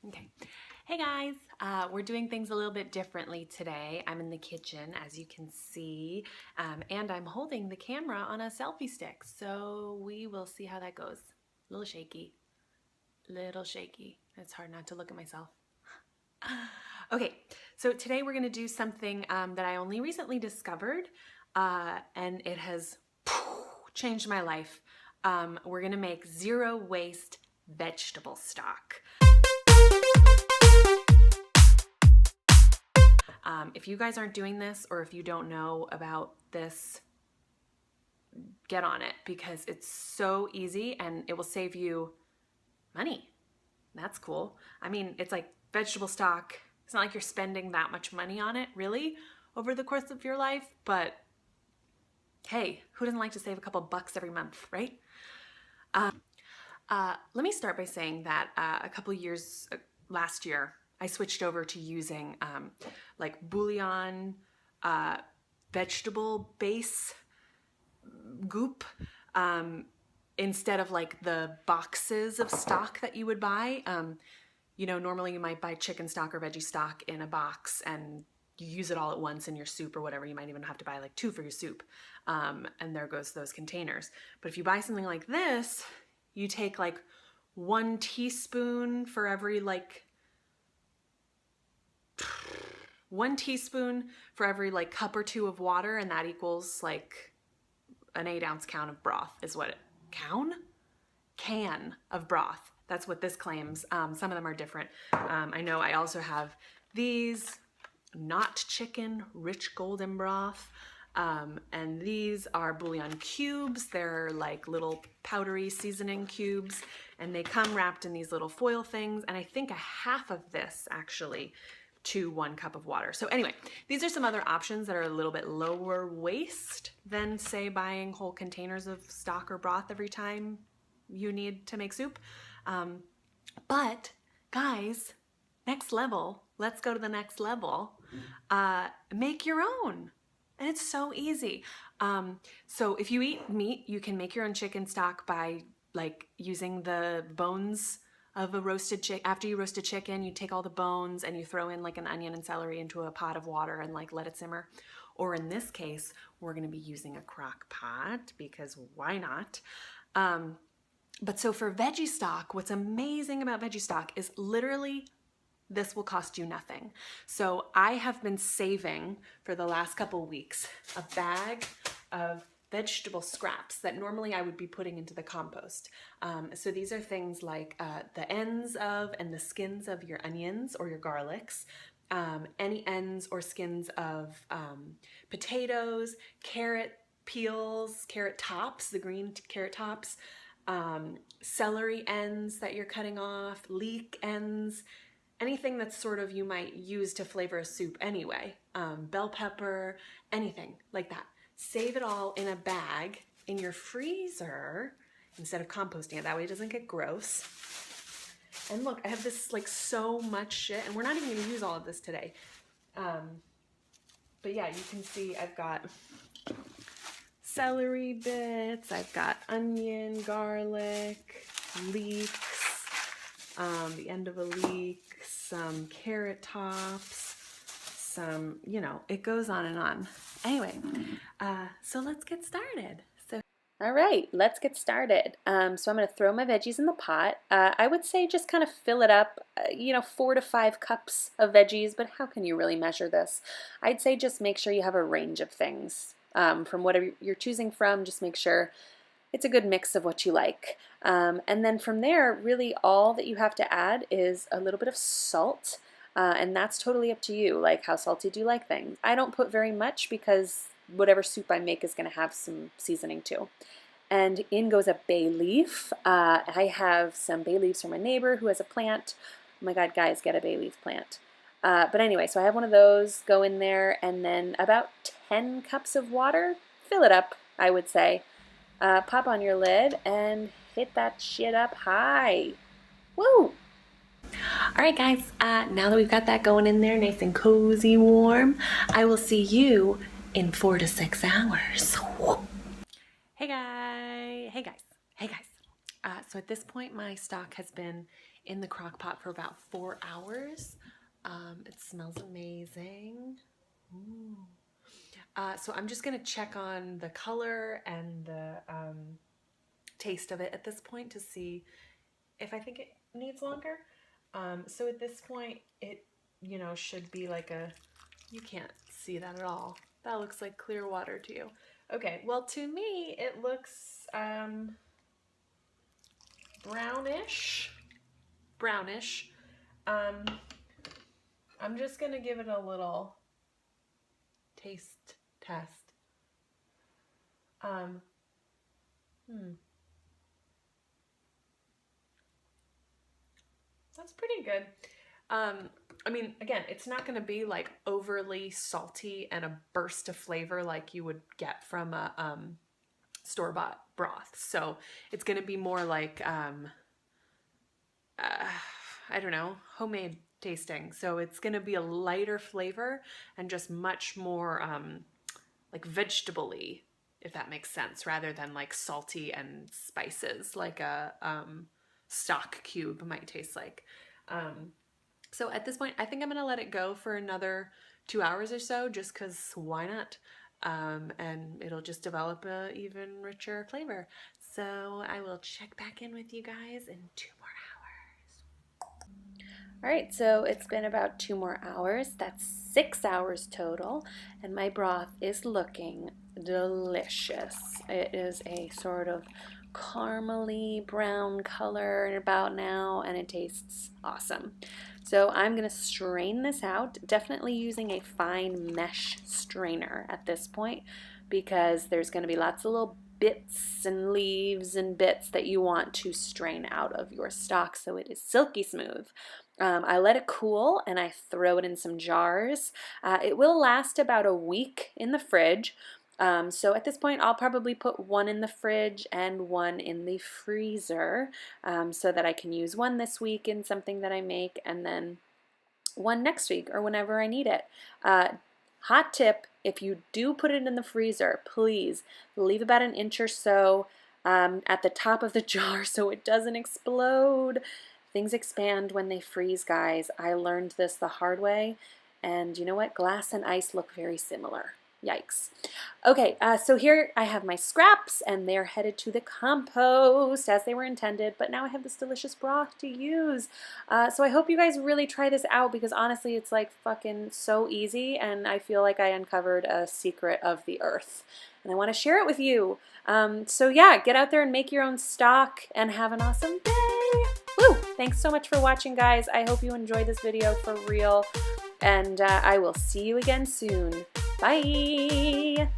Okay. Hey guys, we're doing things a little bit differently today. I'm in the kitchen, as you can see, and I'm holding the camera on a selfie stick. So we will see how that goes. A little shaky, little shaky. It's hard not to look at myself. Okay, so today we're gonna do something that I only recently discovered, and it has changed my life. We're gonna make zero waste vegetable stock. If you guys aren't doing this, or if you don't know about this, get on it because it's so easy and it will save you money. That's cool. I mean, it's like vegetable stock. It's not like you're spending that much money on it, really, over the course of your life, but hey, who doesn't like to save a couple bucks every month, right? Let me start by saying that a couple years last year, I switched over to using like bouillon, vegetable base goop, instead of like the boxes of stock that you would buy. Normally you might buy chicken stock or veggie stock in a box and you use it all at once in your soup or whatever. You might even have to buy like two for your soup. And there goes those containers. But if you buy something like this, you take like 1 teaspoon for every 1 teaspoon for every cup or two of water, and that equals like an 8-ounce can of broth is what it, can of broth. That's what this claims. Some of them are different. I know I also have these not chicken rich golden broth. And these are bouillon cubes. They're like little powdery seasoning cubes, and they come wrapped in these little foil things. And I think a half of this actually to 1 cup of water. So anyway, these are some other options that are a little bit lower waste than, say, buying whole containers of stock or broth every time you need to make soup. But guys, next level, let's go to the next level. Make your own. And it's so easy. So if you eat meat, you can make your own chicken stock by using the bones of a roasted chicken. After you roast a chicken, you take all the bones and you throw in like an onion and celery into a pot of water and let it simmer. Or in this case, we're gonna be using a crock pot because why not? But so for veggie stock, what's amazing about veggie stock is literally this will cost you nothing. So I have been saving for the last couple weeks a bag of vegetable scraps that normally I would be putting into the compost. So these are things like the ends of and the skins of your onions or your garlics, any ends or skins of potatoes, carrot peels, carrot tops, the green carrot tops, celery ends that you're cutting off, leek ends, anything that's sort of you might use to flavor a soup anyway, bell pepper, anything like that. Save it all in a bag in your freezer instead of composting it. That way it doesn't get gross. And look, I have this so much shit, and we're not even gonna use all of this today. But yeah, you can see I've got celery bits, I've got onion, garlic, leeks, the end of a leek, some carrot tops, some, it goes on and on. Anyway, so let's get started. All right, let's get started. So I'm going to throw my veggies in the pot. I would say just kind of fill it up, 4 to 5 cups of veggies, but how can you really measure this? I'd say just make sure you have a range of things. From whatever you're choosing from, just make sure it's a good mix of what you like. And then from there, really all that you have to add is a little bit of salt, and that's totally up to you. Like, how salty do you like things? I don't put very much because whatever soup I make is going to have some seasoning too. And in goes a bay leaf. I have some bay leaves from my neighbor who has a plant. Oh my God, guys, get a bay leaf plant. But anyway, so I have one of those, go in there, and then about 10 cups of water. Fill it up, I would say. Pop on your lid and hit that shit up high. Woo! All right, guys, now that we've got that going in there nice and cozy warm, I will see you in 4 to 6 hours. Hey guys. So at this point, my stock has been in the crock pot for about 4 hours. It smells amazing. Ooh. So I'm just gonna check on the color and the taste of it at this point to see if I think it needs longer. So at this point, it, you know, should be like a, you can't see that at all. That looks like clear water to you. Okay, well, to me, it looks brownish. I'm just gonna give it a little taste test. That's pretty good. I mean, again, it's not going to be like overly salty and a burst of flavor like you would get from a store-bought broth. So it's going to be more like, I don't know, homemade tasting. So it's going to be a lighter flavor and just much more like vegetable-y, if that makes sense, rather than like salty and spices like a stock cube might taste like. So at this point, I think I'm going to let it go for another 2 hours or so, just because why not? And it'll just develop a even richer flavor. So I will check back in with you guys in 2 more hours. All right, so it's been about 2 more hours. That's 6 hours total, and my broth is looking delicious. It is a sort of caramely brown color about now, and it tastes awesome. So I'm going to strain this out, definitely using a fine mesh strainer at this point, because there's going to be lots of little bits and leaves and bits that you want to strain out of your stock so it is silky smooth. I let it cool and I throw it in some jars. It will last about a week in the fridge. So at this point, I'll probably put one in the fridge and one in the freezer, so that I can use one this week in something that I make and then one next week or whenever I need it. Hot tip, if you do put it in the freezer, please leave about an inch or so at the top of the jar so it doesn't explode. Things expand when they freeze, guys. I learned this the hard way, and you know what? Glass and ice look very similar. Yikes. Okay, so here I have my scraps, and they're headed to the compost as they were intended, but now I have this delicious broth to use. So I hope you guys really try this out, because honestly, it's like fucking so easy, and I feel like I uncovered a secret of the earth, and I want to share it with you. So yeah, get out there and make your own stock, and have an awesome day. Woo! Thanks so much for watching, guys. I hope you enjoyed this video for real, and I will see you again soon. Bye!